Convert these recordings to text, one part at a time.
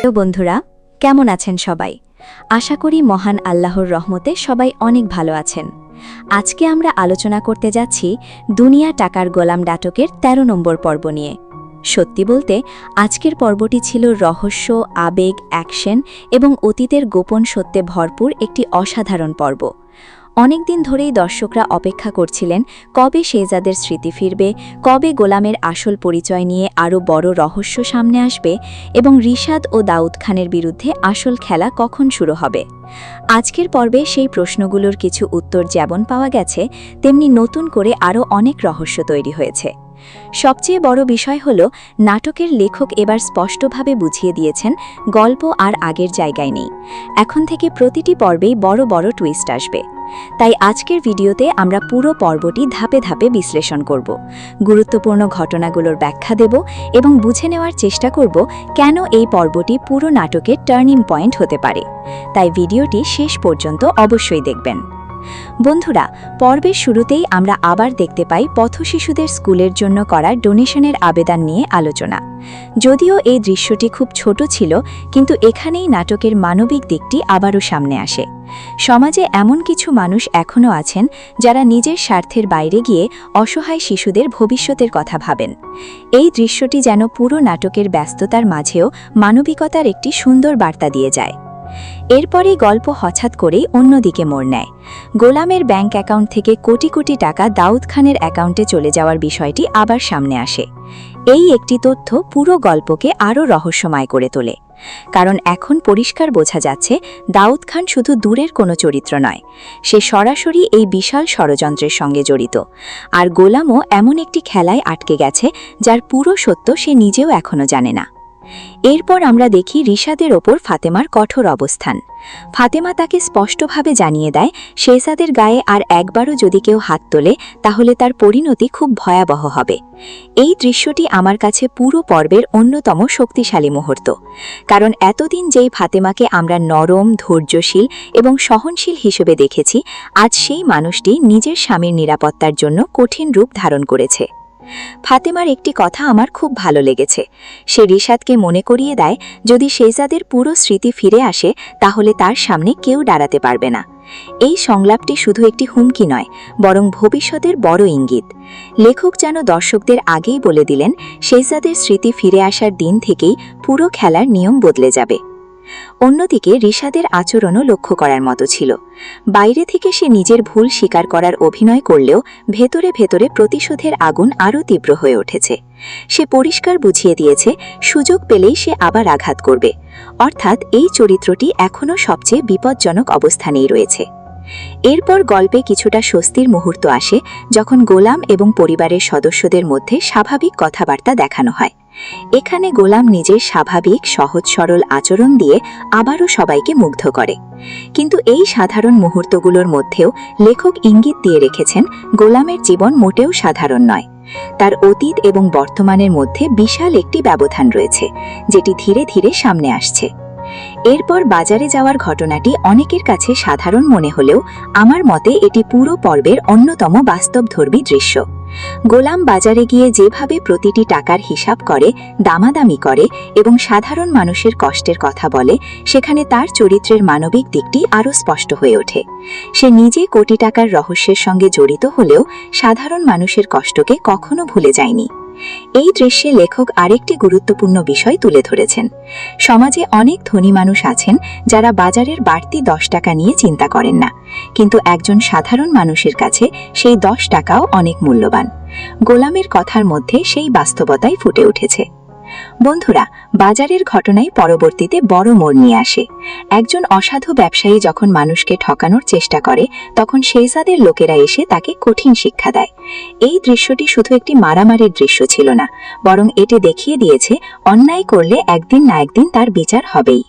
তো বন্ধুরা, কেমন আছেন সবাই? আশা করি মহান আল্লাহর রহমতে সবাই অনেক ভালো আছেন। আজকে আমরা আলোচনা করতে যাচ্ছি দুনিয়া টাকার গোলাম নাটকের ১৩ নম্বর পর্ব নিয়ে। সত্যি বলতে আজকের পর্বটি ছিল রহস্য, আবেগ, অ্যাকশন এবং অতীতের গোপন সত্যে ভরপুর একটি অসাধারণ পর্ব। অনেকদিন ধরেই দর্শকরা অপেক্ষা করছিলেন কবে শেহজাদের স্মৃতি ফিরবে, কবে গোলামের আসল পরিচয় নিয়ে আরও বড় রহস্য সামনে আসবে এবং রিশাদ ও দাউদ খানের বিরুদ্ধে আসল খেলা কখন শুরু হবে। আজকের পর্বে সেই প্রশ্নগুলোর কিছু উত্তর যেমন পাওয়া গেছে, তেমনি নতুন করে আরও অনেক রহস্য তৈরি হয়েছে। সবচেয়ে বড় বিষয় হল নাটকের লেখক এবার স্পষ্টভাবে বুঝিয়ে দিয়েছেন গল্প আর আগের জায়গায় নেই। এখন থেকে প্রতিটি পর্বেই বড় বড় টুইস্ট আসবে। তাই আজকের ভিডিওতে আমরা পুরো পর্বটি ধাপে ধাপে বিশ্লেষণ করব, গুরুত্বপূর্ণ ঘটনাগুলোর ব্যাখ্যা দেব এবং বুঝে নেওয়ার চেষ্টা করব কেন এই পর্বটি পুরো নাটকের টার্নিং পয়েন্ট হতে পারে। তাই ভিডিওটি শেষ পর্যন্ত অবশ্যই দেখবেন। বন্ধুরা, পর্বের শুরুতেই আমরা আবার দেখতে পাই পথশিশুদের স্কুলের জন্য করা ডোনেশনের আবেদন নিয়ে আলোচনা। যদিও এই দৃশ্যটি খুব ছোট ছিল, কিন্তু এখানেই নাটকের মানবিক দিকটি আবারও সামনে আসে। সমাজে এমন কিছু মানুষ এখনও আছেন যারা নিজের স্বার্থের বাইরে গিয়ে অসহায় শিশুদের ভবিষ্যতের কথা ভাবেন। এই দৃশ্যটি যেন পুরো নাটকের ব্যস্ততার মাঝেও মানবিকতার একটি সুন্দর বার্তা দিয়ে যায়। এরপরই গল্প হঠাৎ করেই অন্যদিকে মোড় নেয়। গোলামের ব্যাংক অ্যাকাউন্ট থেকে কোটি কোটি টাকা দাউদ খানের অ্যাকাউন্টে চলে যাওয়ার বিষয়টি আবার সামনে আসে। এই একটি তথ্য পুরো গল্পকে আরও রহস্যময় করে তোলে। কারণ এখন পরিষ্কার বোঝা যাচ্ছে দাউদ খান শুধু দূরের কোনো চরিত্র নয়, সে সরাসরি এই বিশাল ষড়যন্ত্রের সঙ্গে জড়িত। আর গোলামও এমন একটি খেলায় আটকে গেছে যার পুরো সত্য সে নিজেও এখনও জানে না। এরপর আমরা দেখি রিশাদের ওপর ফাতেমার কঠোর অবস্থান। ফাতেমা তাকে স্পষ্টভাবে জানিয়ে দেয় শেহজাদের গায়ে আর একবারও যদি কেউ হাত তোলে তাহলে তার পরিণতি খুব ভয়াবহ হবে। এই দৃশ্যটি আমার কাছে পুরো পর্বের অন্যতম শক্তিশালী মুহূর্ত। কারণ এতদিন যেই ফাতেমাকে আমরা নরম, ধৈর্যশীল এবং সহনশীল হিসেবে দেখেছি, আজ সেই মানুষটি নিজের স্বামীর নিরাপত্তার জন্য কঠিন রূপ ধারণ করেছে। ফাতেমার একটি কথা আমার খুব ভালো লেগেছে। সে রিশাদকে মনে করিয়ে দেয় যদি শেহজাদের পুরো স্মৃতি ফিরে আসে তাহলে তার সামনে কেউ দাঁড়াতে পারবে না। এই সংলাপটি শুধু একটি হুমকি নয়, বরং ভবিষ্যতের বড় ইঙ্গিত। লেখক যেন দর্শকদের আগেই বলে দিলেন শেহজাদের স্মৃতি ফিরে আসার দিন থেকেই পুরো খেলার নিয়ম বদলে যাবে। অন্যদিকে রিশাদের আচরণও লক্ষ্য করার মতো ছিল। বাইরে থেকে সে নিজের ভুল স্বীকার করার অভিনয় করলেও ভেতরে ভেতরে প্রতিশোধের আগুন আরও তীব্র হয়ে উঠেছে। সে পরিষ্কার বুঝিয়ে দিয়েছে সুযোগ পেলেই সে আবার আঘাত করবে। অর্থাৎ এই চরিত্রটি এখনও সবচেয়ে বিপজ্জনক অবস্থানেই রয়েছে। এরপর গল্পে কিছুটা স্বস্তির মুহূর্ত আসে যখন গোলাম এবং পরিবারের সদস্যদের মধ্যে স্বাভাবিক কথাবার্তা দেখানো হয়। এখানে গোলাম নিজের স্বাভাবিক সহজ সরল আচরণ দিয়ে আবারও সবাইকে মুগ্ধ করে। কিন্তু এই সাধারণ মুহূর্তগুলোর মধ্যেও লেখক ইঙ্গিত দিয়ে রেখেছেন গোলামের জীবন মোটেও সাধারণ নয়। তার অতীত এবং বর্তমানের মধ্যে বিশাল একটি ব্যবধান রয়েছে, যেটি ধীরে ধীরে সামনে আসছে। এরপর বাজারে যাওয়ার ঘটনাটি অনেকের কাছে সাধারণ মনে হলেও আমার মতে এটি পুরো পর্বের অন্যতম বাস্তবধর্মী দৃশ্য। গোলাম বাজারে গিয়ে যেভাবে প্রতিটি টাকার হিসাব করে, দামাদামি করে এবং সাধারণ মানুষের কষ্টের কথা বলে, সেখানে তার চরিত্রের মানবিক দিকটি আরও স্পষ্ট হয়ে ওঠে। সে নিজে কোটি টাকার রহস্যের সঙ্গে জড়িত হলেও সাধারণ মানুষের কষ্টকে কখনো ভুলে যায়নি। এই দৃশ্যে লেখক আরেকটি গুরুত্বপূর্ণ বিষয় তুলে ধরেছেন। সমাজে অনেক ধনী মানুষ আছেন যারা বাজারের বাড়তি 10 টাকা নিয়ে চিন্তা করেন না, কিন্তু একজন সাধারণ মানুষের কাছে সেই 10 টাকাও অনেক মূল্যবান। গোলামের কথার মধ্যে সেই বাস্তবতাই ফুটে উঠেছে। বন্ধুরা, বাজারের ঘটনায় পরবর্তীতে বড় মোড় নিয়ে আসে। একজন অসাধু ব্যবসায়ী যখন মানুষকে ঠকানোর চেষ্টা করে, তখন শেহজাদের লোকেরা এসে তাকে কঠিন শিক্ষা দেয়। এই দৃশ্যটি শুধু একটি মারামারির দৃশ্য ছিল না, বরং এটি দেখিয়ে দিয়েছে অন্যায় করলে একদিন না একদিন তার বিচার হবেই।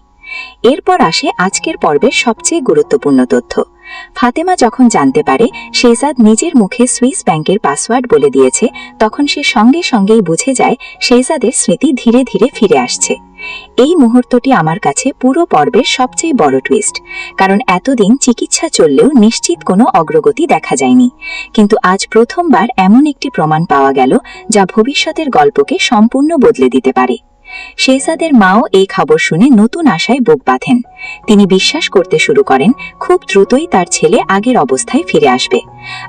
এরপর আসে আজকের পর্বের সবচেয়ে গুরুত্বপূর্ণ তথ্য। ফাতেমা যখন জানতে পারে শেহজাদ নিজের মুখে সুইস ব্যাংকের পাসওয়ার্ড বলে দিয়েছে, তখন সে সঙ্গে সঙ্গেই বুঝে যায় শেহজাদের স্মৃতি ধীরে ধীরে ফিরে আসছে। এই মুহূর্তটি আমার কাছে পুরো পর্বের সবচেয়ে বড় টুইস্ট, কারণ এতদিন চিকিৎসা চললেও নিশ্চিত কোনো অগ্রগতি দেখা যায়নি। কিন্তু আজ প্রথমবার এমন একটি প্রমাণ পাওয়া গেল যা ভবিষ্যতের গল্পকে সম্পূর্ণ বদলে দিতে পারে। শেহজাদের মাও এই খবর শুনে নতুন আশায় বুক বাঁধেন। তিনি বিশ্বাস করতে শুরু করেন খুব দ্রুতই তার ছেলে আগের অবস্থায় ফিরে আসবে।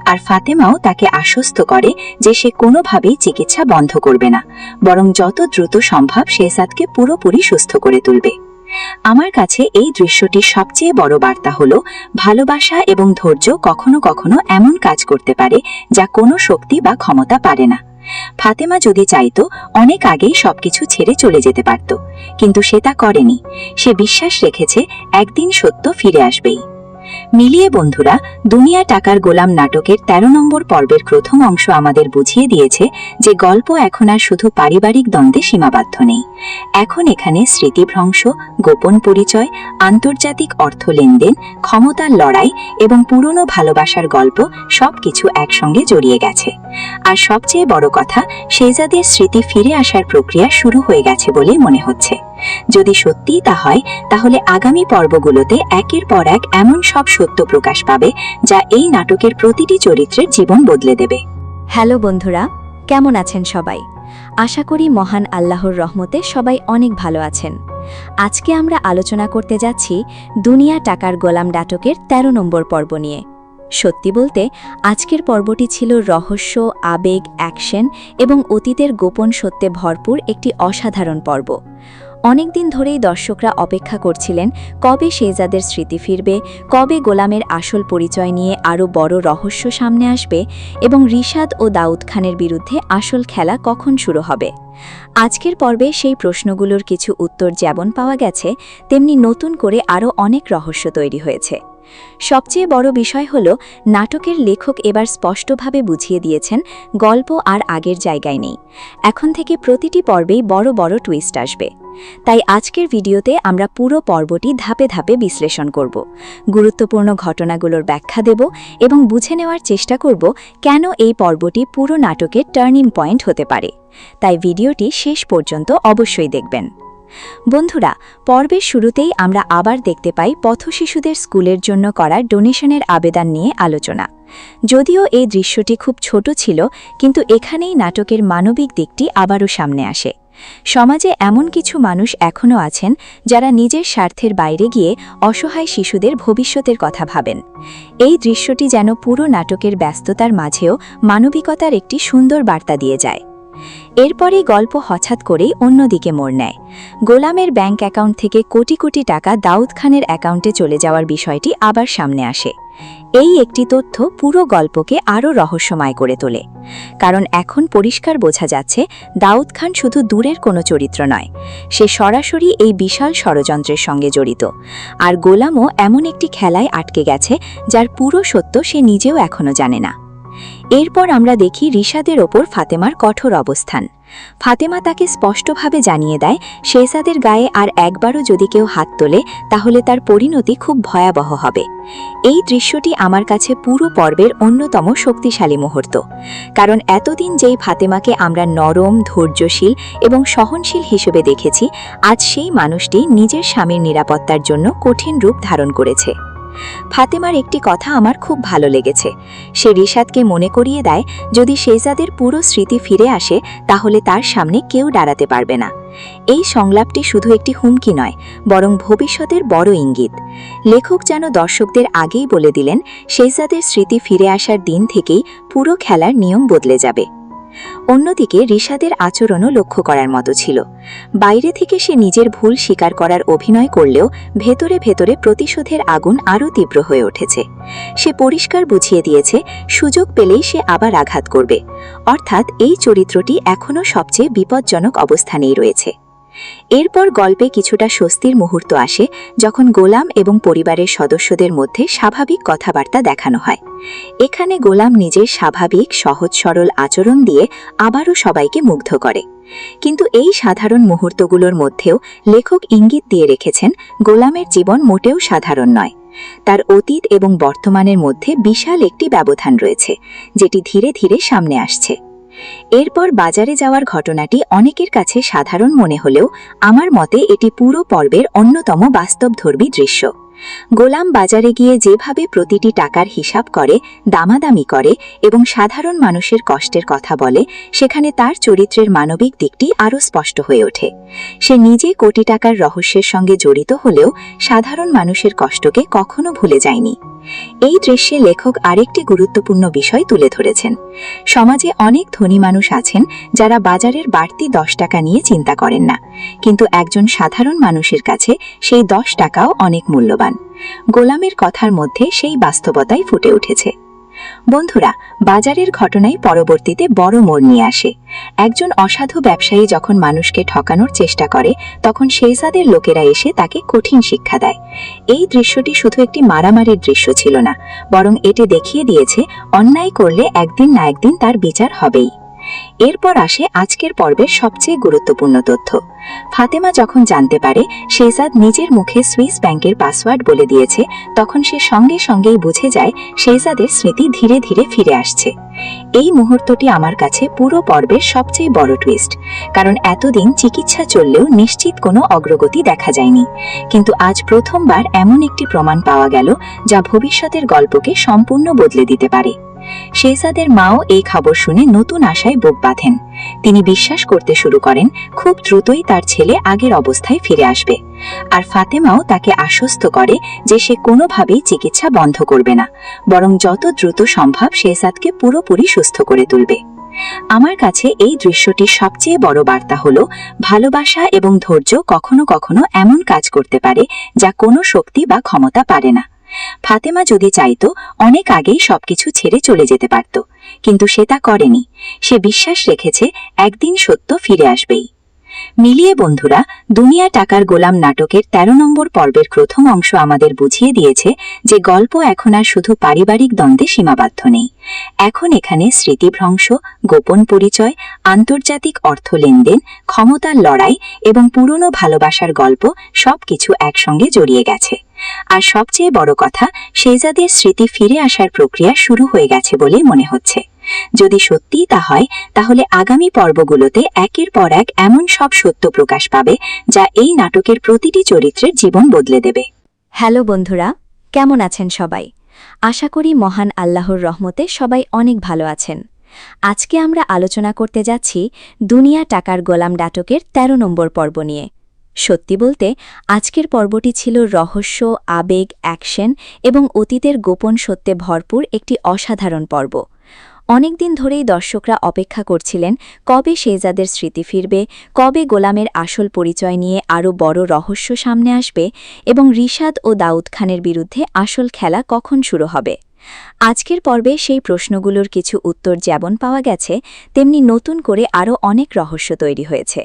আর ফাতেমাও তাকে আশ্বস্ত করে যে সে কোনোভাবেই চিকিৎসা বন্ধ করবে না, বরং যত দ্রুত সম্ভব শেহজাদকে পুরোপুরি সুস্থ করে তুলবে। আমার কাছে এই দৃশ্যটির সবচেয়ে বড় বার্তা হলো ভালোবাসা এবং ধৈর্য কখনো কখনো এমন কাজ করতে পারে যা কোনো শক্তি বা ক্ষমতা পারে না। ফাতেমা যদি চাইতো অনেক আগেই সবকিছু ছেড়ে চলে যেতে পারত, কিন্তু সে তা করেনি। সে বিশ্বাস রেখেছে একদিন সত্য ফিরে আসবেই। মিলিয়ে বন্ধুরা, দুনিয়া টাকার গোলাম নাটকের ১৩ নম্বর পর্বের প্রথম অংশ আমাদের বুঝিয়ে দিয়েছে যে গল্প এখন আর শুধু পারিবারিক দ্বন্দ্বে সীমাবদ্ধ নেই। এখন এখানে স্মৃতিভ্রংশ, গোপন পরিচয়, আন্তর্জাতিক অর্থ লেনদেন, ক্ষমতার লড়াই এবং পুরনো ভালোবাসার গল্প সবকিছু একসঙ্গে জড়িয়ে গেছে। আর সবচেয়ে বড় কথা, শেহজাদের স্মৃতি ফিরে আসার প্রক্রিয়া শুরু হয়ে গেছে বলে মনে হচ্ছে। যদি সত্যিই তা হয়, তাহলে আগামী পর্বগুলোতে একের পর এক এমন সব সত্য প্রকাশ পাবে যা এই নাটকের প্রতিটি চরিত্রের জীবন বদলে দেবে। হ্যালো বন্ধুরা, কেমন আছেন সবাই? আশা করি মহান আল্লাহর রহমতে সবাই অনেক ভালো আছেন। আজকে আমরা আলোচনা করতে যাচ্ছি দুনিয়া টাকার গোলাম নাটকের ১৩ নম্বর পর্ব নিয়ে। সত্যি বলতে আজকের পর্বটি ছিল রহস্য, আবেগ, অ্যাকশন এবং অতীতের গোপন সত্যে ভরপুর একটি অসাধারণ পর্ব। অনেকদিন ধরেই দর্শকরা অপেক্ষা করছিলেন কবে শেহজাদের স্মৃতি ফিরবে, কবে গোলামের আসল পরিচয় নিয়ে আরও বড় রহস্য সামনে আসবে এবং রিশাদ ও দাউদ খানের বিরুদ্ধে আসল খেলা কখন শুরু হবে। আজকের পর্বে সেই প্রশ্নগুলোর কিছু উত্তর যেমন পাওয়া গেছে, তেমনি নতুন করে আরও অনেক রহস্য তৈরি হয়েছে। সবচেয়ে বড় বিষয় হল নাটকের লেখক এবার স্পষ্টভাবে বুঝিয়ে দিয়েছেন গল্প আর আগের জায়গায় নেই। এখন থেকে প্রতিটি পর্বেই বড় বড় টুইস্ট আসবে। তাই আজকের ভিডিওতে আমরা পুরো পর্বটি ধাপে ধাপে বিশ্লেষণ করব, গুরুত্বপূর্ণ ঘটনাগুলোর ব্যাখ্যা দেব এবং বুঝে নেওয়ার চেষ্টা করব কেন এই পর্বটি পুরো নাটকের টার্নিং পয়েন্ট হতে পারে। তাই ভিডিওটি শেষ পর্যন্ত অবশ্যই দেখবেন। বন্ধুরা, পর্বের শুরুতেই আমরা আবার দেখতে পাই পথশিশুদের স্কুলের জন্য করা ডোনেশনের আবেদন নিয়ে আলোচনা। যদিও এই দৃশ্যটি খুব ছোট ছিল, কিন্তু এখানেই নাটকের মানবিক দিকটি আবারও সামনে আসে। সমাজে এমন কিছু মানুষ এখনও আছেন যারা নিজের স্বার্থের বাইরে গিয়ে অসহায় শিশুদের ভবিষ্যতের কথা ভাবেন। এই দৃশ্যটি যেন পুরো নাটকের ব্যস্ততার মাঝেও মানবিকতার একটি সুন্দর বার্তা দিয়ে যায়। এরপরই গল্প হঠাৎ করেই অন্যদিকে মোড় নেয়। গোলামের ব্যাংক অ্যাকাউন্ট থেকে কোটি কোটি টাকা দাউদ খানের অ্যাকাউন্টে চলে যাওয়ার বিষয়টি আবার সামনে আসে। এই একটি তথ্য পুরো গল্পকে আরও রহস্যময় করে তোলে, কারণ এখন পরিষ্কার বোঝা যাচ্ছে দাউদ খান শুধু দূরের কোনো চরিত্র নয়, সে সরাসরি এই বিশাল ষড়যন্ত্রের সঙ্গে জড়িত। আর গোলামও এমন একটি খেলায় আটকে গেছে যার পুরো সত্য সে নিজেও এখনও জানে না। এরপর আমরা দেখি রিশাদের ওপর ফাতেমার কঠোর অবস্থান। ফাতেমা তাকে স্পষ্টভাবে জানিয়ে দেয় শেহজাদের গায়ে আর একবারও যদি কেউ হাত তোলে তাহলে তার পরিণতি খুব ভয়াবহ হবে। এই দৃশ্যটি আমার কাছে পুরো পর্বের অন্যতম শক্তিশালী মুহূর্ত, কারণ এতদিন যেই ফাতেমাকে আমরা নরম, ধৈর্যশীল এবং সহনশীল হিসেবে দেখেছি, আজ সেই মানুষটি নিজের স্বামীর নিরাপত্তার জন্য কঠিন রূপ ধারণ করেছে। ফাতেমার একটি কথা আমার খুব ভালো লেগেছে। সে রিশাদকে মনে করিয়ে দেয় যদি শেহজাদের পুরো স্মৃতি ফিরে আসে তাহলে তার সামনে কেউ দাঁড়াতে পারবে না। এই সংলাপটি শুধু একটি হুমকি নয়, বরং ভবিষ্যতের বড় ইঙ্গিত। লেখক যেন দর্শকদের আগেই বলে দিলেন শেহজাদের স্মৃতি ফিরে আসার দিন থেকেই পুরো খেলার নিয়ম বদলে যাবে। অন্যদিকে রিশাদের আচরণও লক্ষ্য করার মতো ছিল। বাইরে থেকে সে নিজের ভুল স্বীকার করার অভিনয় করলেও ভেতরে ভেতরে প্রতিশোধের আগুন আরও তীব্র হয়ে উঠেছে। সে পরিষ্কার বুঝিয়ে দিয়েছে সুযোগ পেলেই সে আবার আঘাত করবে। অর্থাৎ এই চরিত্রটি এখনও সবচেয়ে বিপজ্জনক অবস্থানেই রয়েছে। এরপর গল্পে কিছুটা স্বস্তির মুহূর্ত আসে যখন গোলাম এবং পরিবারের সদস্যদের মধ্যে স্বাভাবিক কথাবার্তা দেখানো হয়। এখানে গোলাম নিজের স্বাভাবিক সহজ সরল আচরণ দিয়ে আবারও সবাইকে মুগ্ধ করে। কিন্তু এই সাধারণ মুহূর্তগুলোর মধ্যেও লেখক ইঙ্গিত দিয়ে রেখেছেন গোলামের জীবন মোটেও সাধারণ নয়। তার অতীত এবং বর্তমানের মধ্যে বিশাল একটি ব্যবধান রয়েছে, যেটি ধীরে ধীরে সামনে আসছে। এরপর বাজারে যাওয়ার ঘটনাটি অনেকের কাছে সাধারণ মনে হলেও আমার মতে এটি পুরো পর্বের অন্যতম বাস্তবধর্মী দৃশ্য। গোলাম বাজারে গিয়ে যেভাবে প্রতিটি টাকার হিসাব করে, দামাদামি করে এবং সাধারণ মানুষের কষ্টের কথা বলে, সেখানে তার চরিত্রের মানবিক দিকটি আরও স্পষ্ট হয়ে ওঠে। সে নিজে কোটি টাকার রহস্যের সঙ্গে জড়িত হলেও সাধারণ মানুষের কষ্টকে কখনো ভুলে যায়নি। এই দৃশ্যে লেখক আরেকটি গুরুত্বপূর্ণ বিষয় তুলে ধরেছেন। সমাজে অনেক ধনী মানুষ আছেন যারা বাজারের বাড়তি 10 টাকা নিয়ে চিন্তা করেন না, কিন্তু একজন সাধারণ মানুষের কাছে সেই 10 টাকাও অনেক মূল্যবান। গোলামের কথার মধ্যে সেই বাস্তবতাই ফুটে উঠেছে। বন্ধুরা, বাজারের ঘটনাই পরবর্তীতে বড় মোড় নিয়ে আসে। একজন অসাধু ব্যবসায়ী যখন মানুষকে ঠকানোর চেষ্টা করে, তখন শেহজাদের লোকেরা এসে তাকে কঠিন শিক্ষা দেয়। এই দৃশ্যটি শুধু একটি মারামারির দৃশ্য ছিল না, বরং এটি দেখিয়ে দিয়েছে অন্যায় করলে একদিন না একদিন তার বিচার হবেই। এরপর আসে আজকের পর্বের সবচেয়ে গুরুত্বপূর্ণ তথ্য। ফাতেমা যখন জানতে পারে শেহজাদ নিজের মুখে সুইস ব্যাংকের পাসওয়ার্ড বলে দিয়েছে, তখন সে সঙ্গে সঙ্গেই বুঝে যায় শেহজাদের স্মৃতি ধীরে ধীরে ফিরে আসছে। এই মুহূর্তটি আমার কাছে পুরো পর্বের সবচেয়ে বড় টুইস্ট, কারণ এতদিন চিকিৎসা চললেও নিশ্চিত কোনো অগ্রগতি দেখা যায়নি। কিন্তু আজ প্রথমবার এমন একটি প্রমাণ পাওয়া গেল যা ভবিষ্যতের গল্পকে সম্পূর্ণ বদলে দিতে পারে। শেহজাদের মাও এই খবর শুনে নতুন আশায় বুক বাঁধেন। তিনি বিশ্বাস করতে শুরু করেন খুব দ্রুতই তার ছেলে আগের অবস্থায় ফিরে আসবে। আর ফাতেমাও তাকে আশ্বস্ত করে যে সে কোনোভাবেই চিকিৎসা বন্ধ করবে না, বরং যত দ্রুত সম্ভব শেহজাদকে পুরোপুরি সুস্থ করে তুলবে। আমার কাছে এই দৃশ্যটির সবচেয়ে বড় বার্তা হলো, ভালোবাসা এবং ধৈর্য কখনো কখনো এমন কাজ করতে পারে যা কোনো শক্তি বা ক্ষমতা পারে না। ফাতেমা যদি চাইতো, অনেক আগেই সবকিছু ছেড়ে চলে যেতে পারত, কিন্তু সে তা করেনি। সে বিশ্বাস রেখেছে একদিন সত্য ফিরে আসবেই। মিলিয়ে বন্ধুরা, দুনিয়া টাকার গোলাম নাটকের 13 নম্বর পর্বের প্রথম অংশ আমাদের বুঝিয়ে দিয়েছে যে গল্প এখন আর শুধু পারিবারিক দ্বন্দ্বে সীমাবদ্ধ নেই। এখন এখানে স্মৃতিভ্রংশ, গোপন পরিচয়, আন্তর্জাতিক অর্থ লেনদেন, ক্ষমতার লড়াই এবং পুরনো ভালোবাসার গল্প সবকিছু একসঙ্গে জড়িয়ে গেছে। আর সবচেয়ে বড় কথা, শেহজাদের স্মৃতি ফিরে আসার প্রক্রিয়া শুরু হয়ে গেছে বলে মনে হচ্ছে। যদি সত্যিই তা হয়, তাহলে আগামী পর্বগুলোতে একের পর এক এমন সব সত্য প্রকাশ পাবে যা এই নাটকের প্রতিটি চরিত্রের জীবন বদলে দেবে। হ্যালো বন্ধুরা, কেমন আছেন সবাই? আশা করি মহান আল্লাহর রহমতে সবাই অনেক ভালো আছেন। আজকে আমরা আলোচনা করতে যাচ্ছি দুনিয়া টাকার গোলাম নাটকের 13 নম্বর পর্ব নিয়ে। সত্যি বলতে আজকের পর্বটি ছিল রহস্য, আবেগ, অ্যাকশন এবং অতীতের গোপন সত্যে ভরপুর একটি অসাধারণ পর্ব। অনেকদিন ধরেই দর্শকরা অপেক্ষা করছিলেন কবে শেহজাদের স্মৃতি ফিরবে, কবে গোলামের আসল পরিচয় নিয়ে আরও বড় রহস্য সামনে আসবে এবং রিশাদ ও দাউদ খানের বিরুদ্ধে আসল খেলা কখন শুরু হবে। আজকের পর্বে সেই প্রশ্নগুলোর কিছু উত্তর যেমন পাওয়া গেছে, তেমনি নতুন করে আরও অনেক রহস্য তৈরি হয়েছে।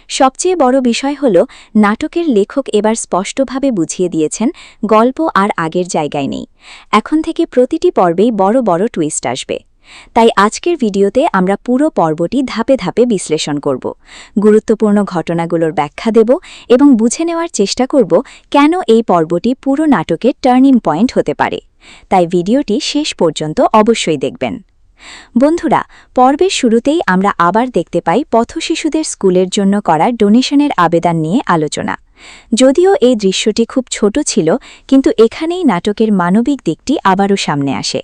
সবচেয়ে বড় বিষয় হল, নাটকের লেখক এবার স্পষ্টভাবে বুঝিয়ে দিয়েছেন গল্প আর আগের জায়গায় নেই। এখন থেকে প্রতিটি পর্বেই বড় বড় টুইস্ট আসবে। তাই আজকের ভিডিওতে আমরা পুরো পর্বটি ধাপে ধাপে বিশ্লেষণ করব, গুরুত্বপূর্ণ ঘটনাগুলোর ব্যাখ্যা দেব এবং বুঝে নেওয়ার চেষ্টা করব কেন এই পর্বটি পুরো নাটকের টার্নিং পয়েন্ট হতে পারে। তাই ভিডিওটি শেষ পর্যন্ত অবশ্যই দেখবেন। বন্ধুরা, পর্বের শুরুতেই আমরা আবার দেখতে পাই পথশিশুদের স্কুলের জন্য করা ডোনেশনের আবেদন নিয়ে আলোচনা। যদিও এই দৃশ্যটি খুব ছোট ছিল, কিন্তু এখানেই নাটকের মানবিক দিকটি আবারও সামনে আসে।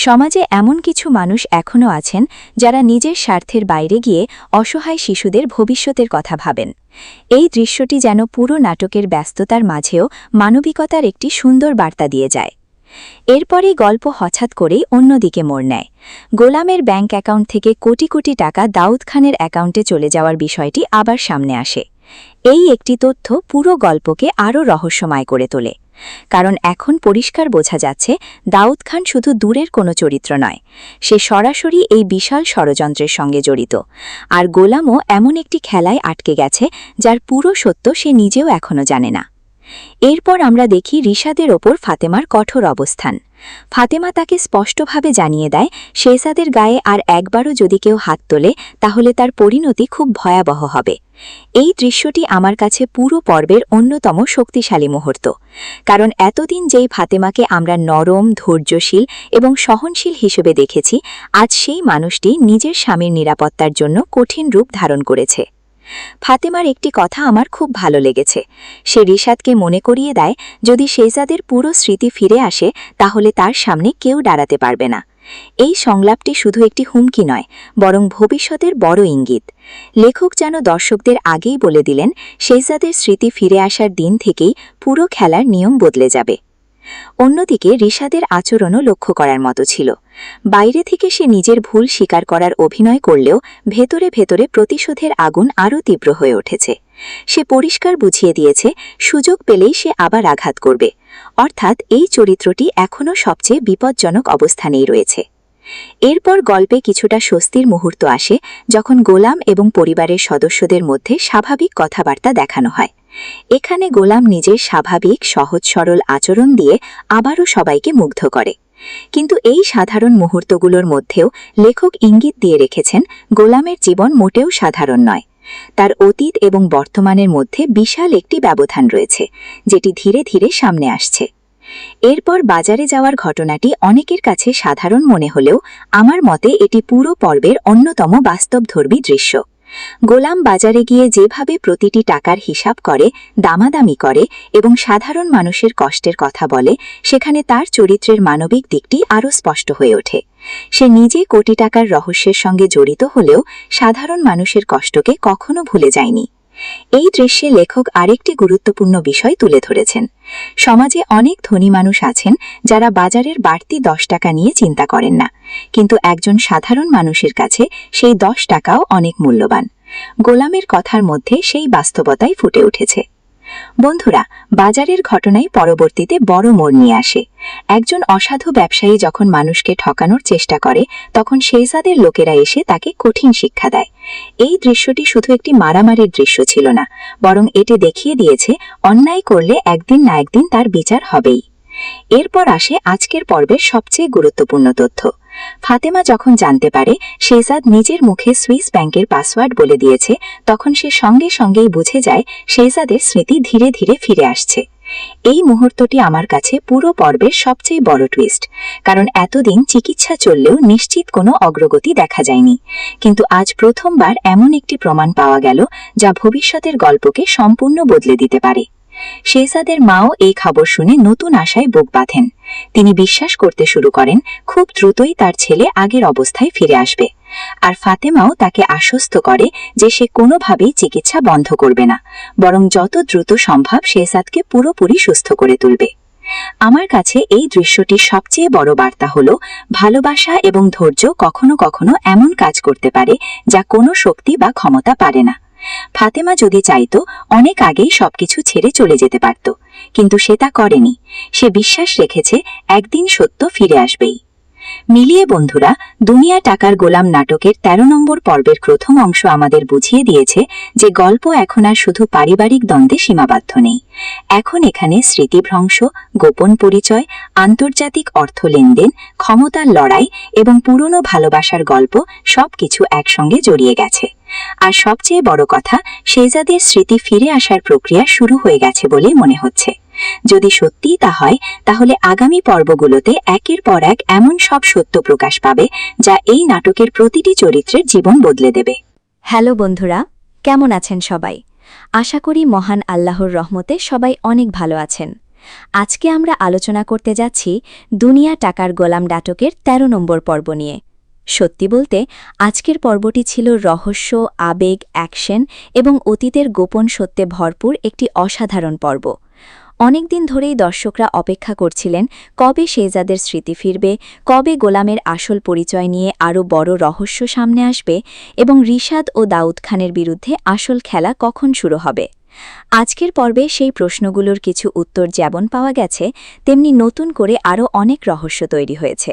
সমাজে এমন কিছু মানুষ এখনও আছেন যারা নিজের স্বার্থের বাইরে গিয়ে অসহায় শিশুদের ভবিষ্যতের কথা ভাবেন। এই দৃশ্যটি যেন পুরো নাটকের ব্যস্ততার মাঝেও মানবিকতার একটি সুন্দর বার্তা দিয়ে যায়। এরপরই গল্প হঠাৎ করেই অন্যদিকে মোড় নেয়। গোলামের ব্যাংক অ্যাকাউন্ট থেকে কোটি কোটি টাকা দাউদ খানের অ্যাকাউন্টে চলে যাওয়ার বিষয়টি আবার সামনে আসে। এই একটি তথ্য পুরো গল্পকে আরও রহস্যময় করে তোলে, কারণ এখন পরিষ্কার বোঝা যাচ্ছে দাউদ খান শুধু দূরের কোনো চরিত্র নয়, সে সরাসরি এই বিশাল ষড়যন্ত্রের সঙ্গে জড়িত। আর গোলামও এমন একটি খেলায় আটকে গেছে যার পুরো সত্য সে নিজেও এখনও জানে না। এরপর আমরা দেখি রিশাদের ওপর ফাতেমার কঠোর অবস্থান। ফাতেমা তাকে স্পষ্টভাবে জানিয়ে দেয় শেহজাদের গায়ে আর একবারও যদি কেউ হাত তোলে, তাহলে তার পরিণতি খুব ভয়াবহ হবে। এই দৃশ্যটি আমার কাছে পুরো পর্বের অন্যতম শক্তিশালী মুহূর্ত, কারণ এতদিন যেই ফাতেমাকে আমরা নরম, ধৈর্যশীল এবং সহনশীল হিসেবে দেখেছি, আজ সেই মানুষটি নিজের স্বামীর নিরাপত্তার জন্য কঠিন রূপ ধারণ করেছে। ফাতেমার একটি কথা আমার খুব ভালো লেগেছে। সে রিশাদকে মনে করিয়ে দেয়, যদি শেহজাদের পুরো স্মৃতি ফিরে আসে তাহলে তার সামনে কেউ দাঁড়াতে পারবে না। এই সংলাপটি শুধু একটি হুমকি নয়, বরং ভবিষ্যতের বড় ইঙ্গিত। লেখক যেন দর্শকদের আগেই বলে দিলেন, শেহজাদের স্মৃতি ফিরে আসার দিন থেকেই পুরো খেলার নিয়ম বদলে যাবে। অন্যদিকে রিশাদের আচরণও লক্ষ্য করার মতো ছিল। বাইরে থেকে সে নিজের ভুল স্বীকার করার অভিনয় করলেও ভেতরে ভেতরে প্রতিশোধের আগুন আরও তীব্র হয়ে উঠেছে। সে পরিষ্কার বুঝিয়ে দিয়েছে, সুযোগ পেলেই সে আবার আঘাত করবে। অর্থাৎ এই চরিত্রটি এখনও সবচেয়ে বিপজ্জনক অবস্থানেই রয়েছে। এরপর গল্পে কিছুটা স্বস্তির মুহূর্ত আসে, যখন গোলাম এবং পরিবারের সদস্যদের মধ্যে স্বাভাবিক কথাবার্তা দেখানো হয়। এখানে গোলাম নিজের স্বাভাবিক সহজ সরল আচরণ দিয়ে আবারও সবাইকে মুগ্ধ করে। কিন্তু এই সাধারণ মুহূর্তগুলোর মধ্যেও লেখক ইঙ্গিত দিয়ে রেখেছেন, গোলামের জীবন মোটেও সাধারণ নয়। তার অতীত এবং বর্তমানের মধ্যে বিশাল একটি ব্যবধান রয়েছে, যেটি ধীরে ধীরে সামনে আসছে। এরপর বাজারে যাওয়ার ঘটনাটি অনেকের কাছে সাধারণ মনে হলেও আমার মতে এটি পুরো পর্বের অন্যতম বাস্তবধর্মী দৃশ্য। গোলাম বাজারে গিয়ে যেভাবে প্রতিটি টাকার হিসাব করে, দামাদামি করে এবং সাধারণ মানুষের কষ্টের কথা বলে, সেখানে তার চরিত্রের মানবিক দিকটি আরও স্পষ্ট হয়ে ওঠে। সে নিজে কোটি টাকার রহস্যের সঙ্গে জড়িত হলেও সাধারণ মানুষের কষ্টকে কখনো ভুলে যায়নি। এই দৃশ্যে লেখক আরেকটি গুরুত্বপূর্ণ বিষয় তুলে ধরেছেন। সমাজে অনেক ধনী মানুষ আছেন যারা বাজারের বাড়তি 10 টাকা নিয়ে চিন্তা করেন না, কিন্তু একজন সাধারণ মানুষের কাছে সেই 10 টাকাও অনেক মূল্যবান। গোলামের কথার মধ্যে সেই বাস্তবতাই ফুটে উঠেছে। বন্ধুরা, বাজারের ঘটনাই পরবর্তীতে বড় মোড় নিয়ে আসে। একজন অসাধু ব্যবসায়ী যখন মানুষকে ঠকানোর চেষ্টা করে, তখন শেহজাদের লোকেরা এসে তাকে কঠিন শিক্ষা দেয়। এই দৃশ্যটি শুধু একটি মারামারির দৃশ্য ছিল না, বরং এটি দেখিয়ে দিয়েছে, অন্যায় করলে একদিন না একদিন তার বিচার হবেই। এরপর আসে আজকের পর্বের সবচেয়ে গুরুত্বপূর্ণ তথ্য। ফাতেমা যখন জানতে পারে শেহজাদ নিজের মুখে সুইস ব্যাংকের পাসওয়ার্ড বলে দিয়েছে, তখন সে সঙ্গে সঙ্গেই বুঝে যায় শেহজাদের স্মৃতি ধীরে ধীরে ফিরে আসছে। এই মুহূর্তটি আমার কাছে পুরো পর্বের সবচেয়ে বড় টুইস্ট, কারণ এতদিন চিকিৎসা চললেও নিশ্চিত কোনো অগ্রগতি দেখা যায়নি। কিন্তু আজ প্রথমবার এমন একটি প্রমাণ পাওয়া গেল যা ভবিষ্যতের গল্পকে সম্পূর্ণ বদলে দিতে পারে। শেহজাদের মাও এই খবর শুনে নতুন আশায় বুক বাঁধেন। তিনি বিশ্বাস করতে শুরু করেন, খুব দ্রুতই তার ছেলে আগের অবস্থায় ফিরে আসবে। আর ফাতেমাও তাকে আশ্বস্ত করে যে সে কোনোভাবেই চিকিৎসা বন্ধ করবে না, বরং যত দ্রুত সম্ভব শেহজাদকে পুরোপুরি সুস্থ করে তুলবে। আমার কাছে এই দৃশ্যটির সবচেয়ে বড় বার্তা হলো, ভালোবাসা এবং ধৈর্য কখনো কখনো এমন কাজ করতে পারে যা কোনো শক্তি বা ক্ষমতা পারে না। ফাতেমা যদি চাইতো, অনেক আগেই সবকিছু ছেড়ে চলে যেতে পারত, কিন্তু সে তা করেনি। সে বিশ্বাস রেখেছে, একদিন সত্য ফিরে আসবেই। মিলিয়ে বন্ধুরা, দুনিয়া টাকার গোলাম নাটকের 13 নম্বর পর্বের প্রথম অংশ আমাদের বুঝিয়ে দিয়েছে যে গল্প এখন আর শুধু পারিবারিক দ্বন্দ্বে সীমাবদ্ধ নেই। এখন এখানে স্মৃতিভ্রংশ, গোপন পরিচয়, আন্তর্জাতিক অর্থ লেনদেন, ক্ষমতার লড়াই এবং পুরনো ভালোবাসার গল্প সবকিছু একসঙ্গে জড়িয়ে গেছে। আর সবচেয়ে বড় কথা, শেহজাদের স্মৃতি ফিরে আসার প্রক্রিয়া শুরু হয়ে গেছে বলে মনে হচ্ছে। যদি সত্যিই তা হয়, তাহলে আগামী পর্বগুলোতে একের পর এক এমন সব সত্য প্রকাশ পাবে যা এই নাটকের প্রতিটি চরিত্রের জীবন বদলে দেবে। হ্যালো বন্ধুরা, কেমন আছেন সবাই? আশা করি মহান আল্লাহর রহমতে সবাই অনেক ভালো আছেন। আজকে আমরা আলোচনা করতে যাচ্ছি দুনিয়া টাকার গোলাম নাটকের 13 নম্বর পর্ব নিয়ে। সত্যি বলতে আজকের পর্বটি ছিল রহস্য, আবেগ, অ্যাকশন এবং অতীতের গোপন সত্যে ভরপুর একটি অসাধারণ পর্ব। অনেকদিন ধরেই দর্শকরা অপেক্ষা করছিলেন কবে শেহজাদের স্মৃতি ফিরবে, কবে গোলামের আসল পরিচয় নিয়ে আরও বড় রহস্য সামনে আসবে এবং রিশাদ ও দাউদ খানের বিরুদ্ধে আসল খেলা কখন শুরু হবে। আজকের পর্বে সেই প্রশ্নগুলোর কিছু উত্তর যেমন পাওয়া গেছে, তেমনি নতুন করে আরও অনেক রহস্য তৈরি হয়েছে।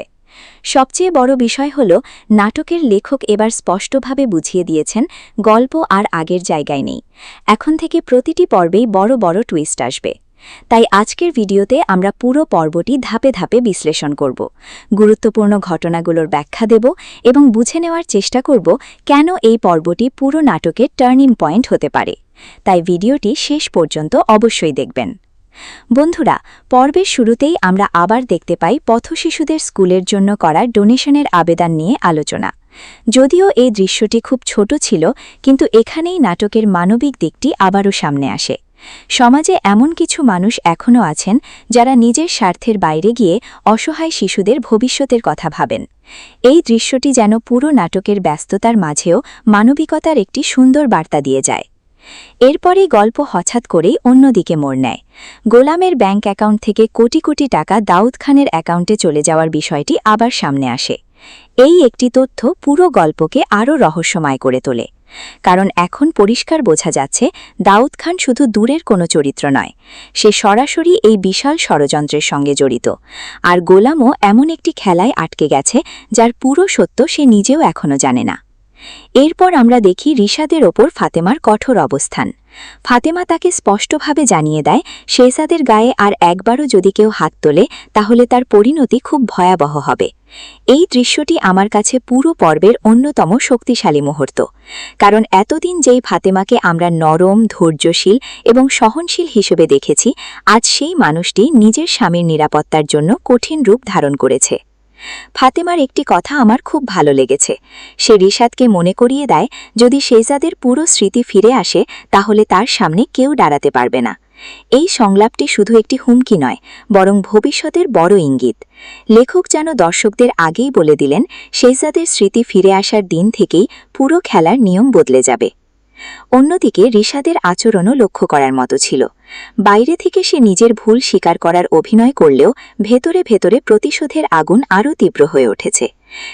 সবচেয়ে বড় বিষয় হল, নাটকের লেখক এবার স্পষ্টভাবে বুঝিয়ে দিয়েছেন, গল্প আর আগের জায়গায় নেই। এখন থেকে প্রতিটি পর্বেই বড় বড় টুইস্ট আসবে। তাই আজকের ভিডিওতে আমরা পুরো পর্বটি ধাপে ধাপে বিশ্লেষণ করব, গুরুত্বপূর্ণ ঘটনাগুলোর ব্যাখ্যা দেব এবং বুঝে নেওয়ার চেষ্টা করব কেন এই পর্বটি পুরো নাটকের টার্নিং পয়েন্ট হতে পারে। তাই ভিডিওটি শেষ পর্যন্ত অবশ্যই দেখবেন। বন্ধুরা, পর্বের শুরুতেই আমরা আবার দেখতে পাই পথশিশুদের স্কুলের জন্য করা ডোনেশনের আবেদন নিয়ে আলোচনা। যদিও এই দৃশ্যটি খুব ছোট ছিল, কিন্তু এখানেই নাটকের মানবিক দিকটি আবারও সামনে আসে। সমাজে এমন কিছু মানুষ এখনও আছেন যারা নিজের স্বার্থের বাইরে গিয়ে অসহায় শিশুদের ভবিষ্যতের কথা ভাবেন। এই দৃশ্যটি যেন পুরো নাটকের ব্যস্ততার মাঝেও মানবিকতার একটি সুন্দর বার্তা দিয়ে যায়। এরপরই গল্প হঠাৎ করেই অন্যদিকে মোড় নেয়। গোলামের ব্যাংক অ্যাকাউন্ট থেকে কোটি কোটি টাকা দাউদ খানের অ্যাকাউন্টে চলে যাওয়ার বিষয়টি আবার সামনে আসে। এই একটি তথ্য পুরো গল্পকে আরও রহস্যময় করে তোলে। কারণ এখন পরিষ্কার বোঝা যাচ্ছে দাউদ খান শুধু দূরের কোনো চরিত্র নয়, সে সরাসরি এই বিশাল ষড়যন্ত্রের সঙ্গে জড়িত। আর গোলামও এমন একটি খেলায় আটকে গেছে যার পুরো সত্য সে নিজেও এখনও জানে না। এরপর আমরা দেখি রিশাদের ওপর ফাতেমার কঠোর অবস্থান। ফাতেমা তাকে স্পষ্টভাবে জানিয়ে দেয় শেহজাদের গায়ে আর একবারও যদি কেউ হাত তোলে তাহলে তার পরিণতি খুব ভয়াবহ হবে। এই দৃশ্যটি আমার কাছে পুরো পর্বের অন্যতম শক্তিশালী মুহূর্ত। কারণ এতদিন যেই ফাতেমাকে আমরা নরম, ধৈর্যশীল এবং সহনশীল হিসেবে দেখেছি, আজ সেই মানুষটি নিজের স্বামীর নিরাপত্তার জন্য কঠিন রূপ ধারণ করেছে। ফাতেমার একটি কথা আমার খুব ভালো লেগেছে। সে রিশাদকে মনে করিয়ে দেয় যদি শেহজাদের পুরো স্মৃতি ফিরে আসে তাহলে তার সামনে কেউ দাঁড়াতে পারবে না। এই সংলাপটি শুধু একটি হুমকি নয়, বরং ভবিষ্যতের বড় ইঙ্গিত। লেখক যেন দর্শকদের আগেই বলে দিলেন শেহজাদের স্মৃতি ফিরে আসার দিন থেকেই পুরো খেলার নিয়ম বদলে যাবে। অন্যদিকে রিশাদের আচরণও লক্ষ্য করার মতো ছিল। বাইরে থেকে সে নিজের ভুল স্বীকার করার অভিনয় করলেও ভেতরে ভেতরে প্রতিশোধের আগুন আরও তীব্র হয়ে উঠেছে।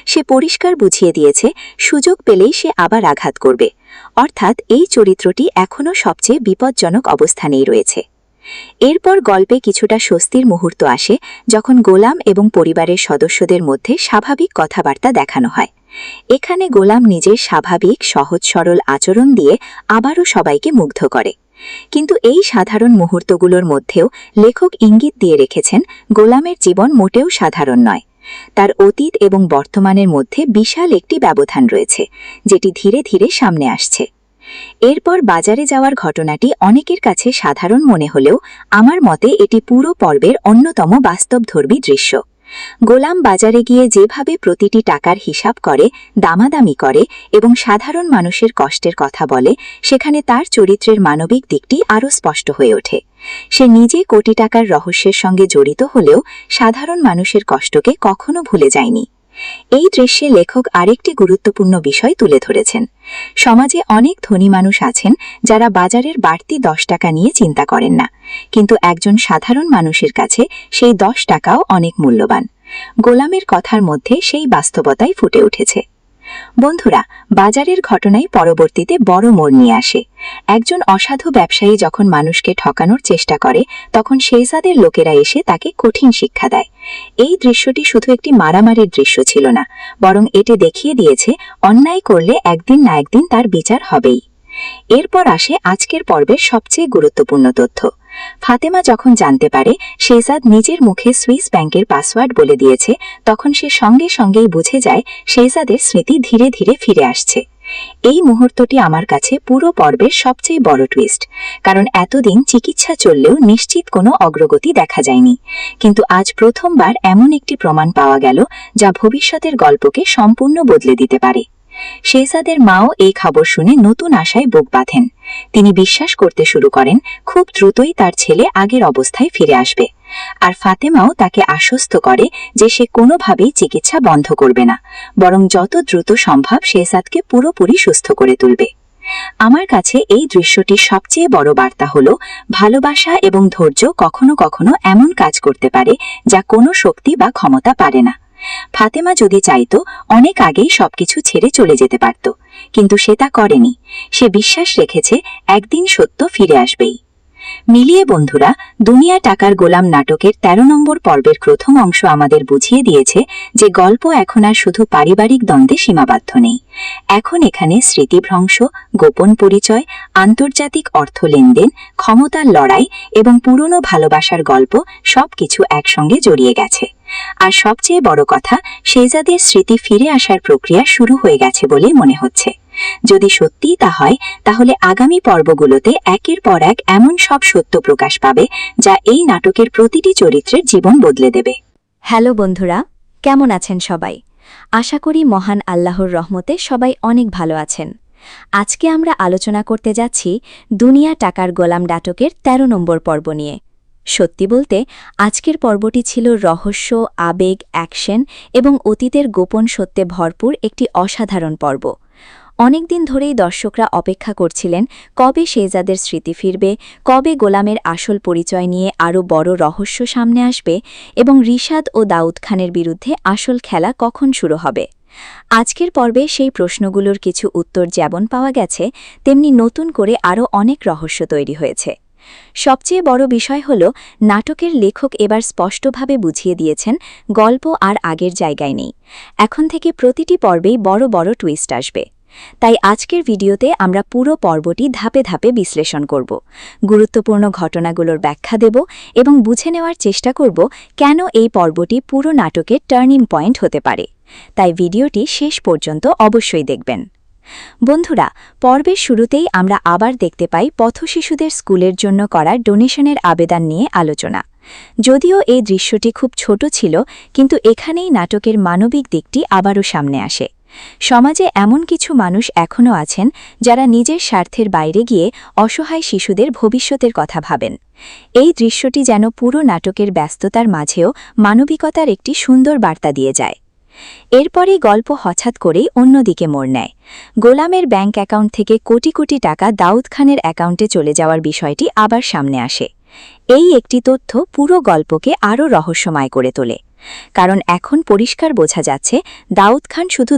সে পরিষ্কার বুঝিয়ে দিয়েছে সুযোগ পেলেই সে আবার আঘাত করবে। অর্থাৎ এই চরিত্রটি এখনও সবচেয়ে বিপজ্জনক অবস্থানেই রয়েছে। এরপর গল্পে কিছুটা স্বস্তির মুহূর্ত আসে যখন গোলাম এবং পরিবারের সদস্যদের মধ্যে স্বাভাবিক কথাবার্তা দেখানো হয়। এখানে গোলাম নিজের স্বাভাবিক সহজ সরল আচরণ দিয়ে আবারও সবাইকে মুগ্ধ করে। কিন্তু এই সাধারণ মুহূর্তগুলোর মধ্যেও লেখক ইঙ্গিত দিয়ে রেখেছেন গোলামের জীবন মোটেও সাধারণ নয়। তার অতীত এবং বর্তমানের মধ্যে বিশাল একটি ব্যবধান রয়েছে, যেটি ধীরে ধীরে সামনে আসছে। এরপর বাজারে যাওয়ার ঘটনাটি অনেকের কাছে সাধারণ মনে হলেও আমার মতে এটি পুরো পর্বের অন্যতম বাস্তবধর্মী দৃশ্য। গোলাম বাজারে গিয়ে যেভাবে প্রতিটি টাকার হিসাব করে, দামাদামি করে এবং সাধারণ মানুষের কষ্টের কথা বলে, সেখানে তার চরিত্রের মানবিক দিকটি আরও স্পষ্ট হয়ে ওঠে। সে নিজে কোটি টাকার রহস্যের সঙ্গে জড়িত হলেও সাধারণ মানুষের কষ্টকে কখনো ভুলে যায়নি। এই দৃশ্যে লেখক আরেকটি গুরুত্বপূর্ণ বিষয় তুলে ধরেছেন। সমাজে অনেক ধনী মানুষ আছেন যারা বাজারের বাড়তি 10 টাকা নিয়ে চিন্তা করেন না, কিন্তু একজন সাধারণ মানুষের কাছে সেই 10 টাকাও অনেক মূল্যবান। গোলামের কথার মধ্যে সেই বাস্তবতাই ফুটে উঠেছে। বন্ধুরা, বাজারের ঘটনাই পরবর্তীতে বড় মোড় নিয়ে আসে। একজন অসাধু ব্যবসায়ী যখন মানুষকে ঠকানোর চেষ্টা করে, তখন শেহজাদের লোকেরা এসে তাকে কঠিন শিক্ষা দেয়। এই দৃশ্যটি শুধু একটি মারামারির দৃশ্য ছিল না, বরং এটি দেখিয়ে দিয়েছে অন্যায় করলে একদিন না একদিন তার বিচার হবেই। এরপর আসে আজকের পর্বের সবচেয়ে গুরুত্বপূর্ণ তথ্য। ফাতেমা যখন জানতে পারে শেহজাদ নিজের মুখে সুইস ব্যাংকের পাসওয়ার্ড বলে দিয়েছে, তখন সে সঙ্গে সঙ্গেই বুঝে যায় শেহজাদের স্মৃতি ধীরে ধীরে ফিরে আসছে। এই মুহূর্তটি আমার কাছে পুরো পর্বের সবচেয়ে বড় টুইস্ট। কারণ এতদিন চিকিৎসা চললেও নিশ্চিত কোনো অগ্রগতি দেখা যায়নি, কিন্তু আজ প্রথমবার এমন একটি প্রমাণ পাওয়া গেল যা ভবিষ্যতের গল্পকে সম্পূর্ণ বদলে দিতে পারে। শেহজাদের মাও এই খবর শুনে নতুন আশায় বুক বাঁধেন। তিনি বিশ্বাস করতে শুরু করেন খুব দ্রুতই তার ছেলে আগের অবস্থায় ফিরে আসবে। আর ফাতেমাও তাকে আশ্বস্ত করে যে সে কোনোভাবেই চিকিৎসা বন্ধ করবে না, বরং যত দ্রুত সম্ভব শেহজাদকে পুরোপুরি সুস্থ করে তুলবে। আমার কাছে এই দৃশ্যটির সবচেয়ে বড় বার্তা হল ভালোবাসা এবং ধৈর্য কখনো কখনো এমন কাজ করতে পারে যা কোনো শক্তি বা ক্ষমতা পারে না। ফাতেমা যদি চাইতো অনেক আগেই সবকিছু ছেড়ে চলে যেতে পারত, কিন্তু সে তা করেনি। সে বিশ্বাস রেখেছে একদিন সত্য ফিরে আসবেই। মিলিয়ে বন্ধুরা, দুনিয়া টাকার গোলাম নাটকের 13 নম্বর পর্বের প্রথম অংশ আমাদের বুঝিয়ে দিয়েছে যে গল্প এখন আর শুধু পারিবারিক দ্বন্দ্বে সীমাবদ্ধ নেই। এখন এখানে স্মৃতিভ্রংশ, গোপন পরিচয়, আন্তর্জাতিক অর্থ লেনদেন, ক্ষমতার লড়াই এবং পুরনো ভালোবাসার গল্প সবকিছু একসঙ্গে জড়িয়ে গেছে। আর সবচেয়ে বড় কথা, শেহজাদের স্মৃতি ফিরে আসার প্রক্রিয়া শুরু হয়ে গেছে বলে মনে হচ্ছে। যদি সত্যিই তা হয়, তাহলে আগামী পর্বগুলোতে একের পর এক এমন সব সত্য প্রকাশ পাবে যা এই নাটকের প্রতিটি চরিত্রের জীবন বদলে দেবে। হ্যালো বন্ধুরা, কেমন আছেন সবাই? আশা করি মহান আল্লাহর রহমতে সবাই অনেক ভালো আছেন। আজকে আমরা আলোচনা করতে যাচ্ছি দুনিয়া টাকার গোলাম নাটকের ১৩ নম্বর পর্ব নিয়ে। সত্যি বলতে আজকের পর্বটি ছিল রহস্য, আবেগ, অ্যাকশন এবং অতীতের গোপন সত্যে ভরপুর একটি অসাধারণ পর্ব। অনেকদিন ধরেই দর্শকরা অপেক্ষা করছিলেন কবে শেহজাদের স্মৃতি ফিরবে, কবে গোলামের আসল পরিচয় নিয়ে আরও বড় রহস্য সামনে আসবে এবং রিশাদ ও দাউদ খানের বিরুদ্ধে আসল খেলা কখন শুরু হবে। আজকের পর্বে সেই প্রশ্নগুলোর কিছু উত্তর যেমন পাওয়া গেছে, তেমনি নতুন করে আরও অনেক রহস্য তৈরি হয়েছে। সবচেয়ে বড় বিষয় হল নাটকের লেখক এবার স্পষ্টভাবে বুঝিয়ে দিয়েছেন গল্প আর আগের জায়গায় নেই। এখন থেকে প্রতিটি পর্বেই বড় বড় টুইস্ট আসবে। তাই আজকের ভিডিওতে আমরা পুরো পর্বটি ধাপে ধাপে বিশ্লেষণ করব, গুরুত্বপূর্ণ ঘটনাগুলোর ব্যাখ্যা দেব এবং বুঝে নেওয়ার চেষ্টা করব কেন এই পর্বটি পুরো নাটকের টার্নিং পয়েন্ট হতে পারে। তাই ভিডিওটি শেষ পর্যন্ত অবশ্যই দেখবেন। বন্ধুরা, পর্বের শুরুতেই আমরা আবার দেখতে পাই পথশিশুদের স্কুলের জন্য করা ডোনেশনের আবেদন নিয়ে আলোচনা। যদিও এই দৃশ্যটি খুব ছোট ছিল, কিন্তু এখানেই নাটকের মানবিক দিকটি আবারও সামনে আসে। সমাজে এমন কিছু মানুষ এখনও আছেন যারা নিজের স্বার্থের বাইরে গিয়ে অসহায় শিশুদের ভবিষ্যতের কথা ভাবেন। এই দৃশ্যটি যেন পুরো নাটকের ব্যস্ততার মাঝেও মানবিকতার একটি সুন্দর বার্তা দিয়ে যায়। এরপরই গল্প হঠাৎ করেই অন্যদিকে মোড় নেয়। গোলামের ব্যাংক অ্যাকাউন্ট থেকে কোটি কোটি টাকা দাউদ খানের অ্যাকাউন্টে চলে যাওয়ার বিষয়টি আবার সামনে আসে। এই একটি তথ্য পুরো গল্পকে আরও রহস্যময় করে তোলে, কারণ এখন পরিষ্কার বোঝা যাচ্ছে দাউদ খান শুধু